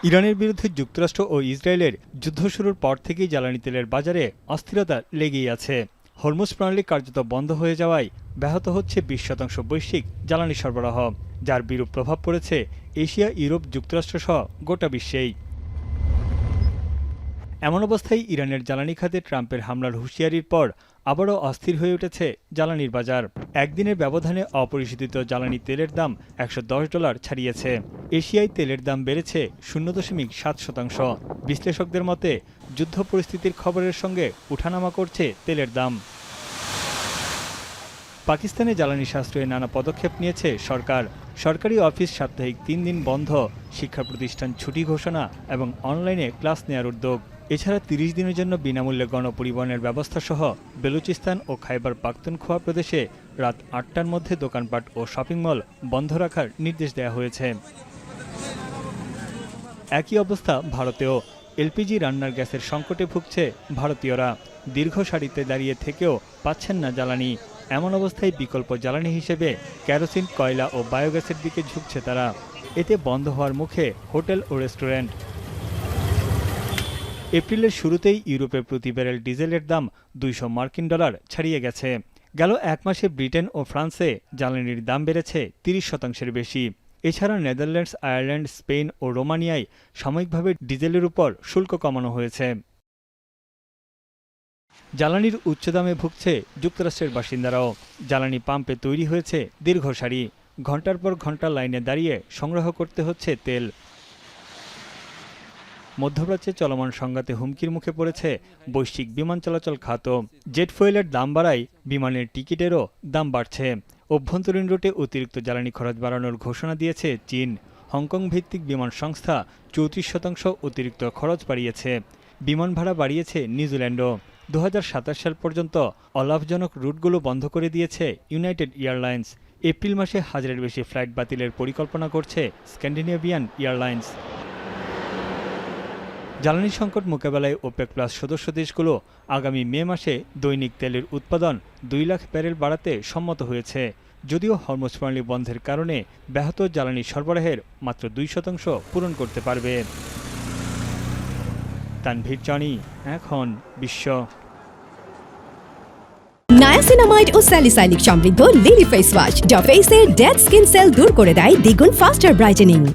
ইরানের বিরুদ্ধে যুক্তরাষ্ট্র ও ইসরায়েলের যুদ্ধ শুরুর পর থেকেই জ্বালানি তেলের বাজারে অস্থিরতা লেগেই আছে। হরমুজ প্রণালী কার্যত বন্ধ হয়ে যাওয়ায় ব্যাহত হচ্ছে 20% বৈশ্বিক জ্বালানি সরবরাহ, যার বিরূপ প্রভাব পড়েছে এশিয়া, ইউরোপ, যুক্তরাষ্ট্র সহ গোটা বিশ্বেই। এমন অবস্থায় ইরানের জ্বালানি খাতে ট্রাম্পের হামলার হুঁশিয়ারির পর আবারও অস্থির হয়ে উঠেছে জ্বালানির বাজার। একদিনের ব্যবধানে অপরিশোধিত জ্বালানি তেলের দাম $110 ছাড়িয়েছে। এশিয়ায় তেলের দাম বেড়েছে 0.7%। বিশ্লেষকদের মতে যুদ্ধ পরিস্থিতির খবরের সঙ্গে উঠানামা করছে তেলের দাম। পাকিস্তানে জ্বালানি সাশ্রয়ে নানা পদক্ষেপ নিয়েছে সরকার। সরকারি অফিস সাপ্তাহিক 3 দিন বন্ধ, শিক্ষা প্রতিষ্ঠান ছুটি ঘোষণা এবং অনলাইনে ক্লাস নেওয়ার উদ্যোগ। এছাড়া 30 দিনের জন্য বিনামূল্যে গণপরিবহনের ব্যবস্থা সহ বেলুচিস্তান ও খাইবার পাখতুনখোয়া প্রদেশে রাত 8টার মধ্যে দোকানপাট ও শপিং মল বন্ধ রাখার নির্দেশ দেওয়া হয়েছে। একই অবস্থা ভারতেও। এলপিজি রান্নার গ্যাসের সংকটে ভুগছে ভারতীয়রা। দীর্ঘ সারিতে দাঁড়িয়ে থেকেও পাচ্ছেন না জ্বালানি। এমন অবস্থায় বিকল্প জ্বালানি হিসেবে কেরোসিন, কয়লা ও বায়োগ্যাসের দিকে ঝুঁকছে তারা। এতে বন্ধ হওয়ার মুখে হোটেল ও রেস্টুরেন্ট। এপ্রিলের শুরুতেই ইউরোপে প্রতি ব্যারেল ডিজেলের দাম $200 ছাড়িয়ে গেছে। গেল এক মাসে ব্রিটেন ও ফ্রান্সে জ্বালানির দাম বেড়েছে 30%-এর বেশি। এছাড়া নেদারল্যান্ডস, আয়ারল্যান্ড, স্পেন ও রোমানিয়ায় সাময়িকভাবে ডিজেলের উপর শুল্ক কমানো হয়েছে। জ্বালানির উচ্চ দামে ভুগছে যুক্তরাষ্ট্রের বাসিন্দারাও। জ্বালানি পাম্পে তৈরি হয়েছে দীর্ঘ সারি। ঘণ্টার পর ঘণ্টা লাইনে দাঁড়িয়ে সংগ্রহ করতে হচ্ছে তেল। মধ্যপ্রাচ্যে চলমান সংঘাতে হুমকির মুখে পড়েছে বৈশ্বিক বিমান চলাচল খাতও। জেট ফুয়েলের দাম বাড়ায় বিমানের টিকিটেরও দাম বাড়ছে। অভ্যন্তরীণ রুটে অতিরিক্ত জ্বালানি খরচ বাড়ানোর ঘোষণা দিয়েছে চীন। হংকং ভিত্তিক বিমান সংস্থা 34% অতিরিক্ত খরচ বাড়িয়েছে। বিমান ভাড়া বাড়িয়েছে নিউজিল্যান্ডও। 2027 সাল পর্যন্ত অলাভজনক রুটগুলো বন্ধ করে দিয়েছে ইউনাইটেড এয়ারলাইন্স। এপ্রিল মাসে 1000-এর বেশি ফ্লাইট বাতিলের পরিকল্পনা করছে স্ক্যান্ডিনেভিয়ান এয়ারলাইন্স। জ্বালানি সংকট মোকাবেলায় ওপেক প্লাস সদস্য দেশগুলো আগামী মে মাসে দৈনিক তেলের উৎপাদন 2 লাখ ব্যারেল বাড়াতে সম্মত হয়েছে। যদিও হরমুজ প্রণালী বন্ধের কারণে ব্যাহত জ্বালানি সরবরাহের মাত্র 2% পূরণ করতে পারবে। তানভীর জানি, এখন বিশ্ব। নায়াসিনামাইড ও স্যালিসাইলিক সমৃদ্ধ লিলি ফেস ওয়াশ যা ফেসের ডেড স্কিন সেল দূর করে দেয় দ্বিগুণ ফাস্টার ব্রাইটেনিং।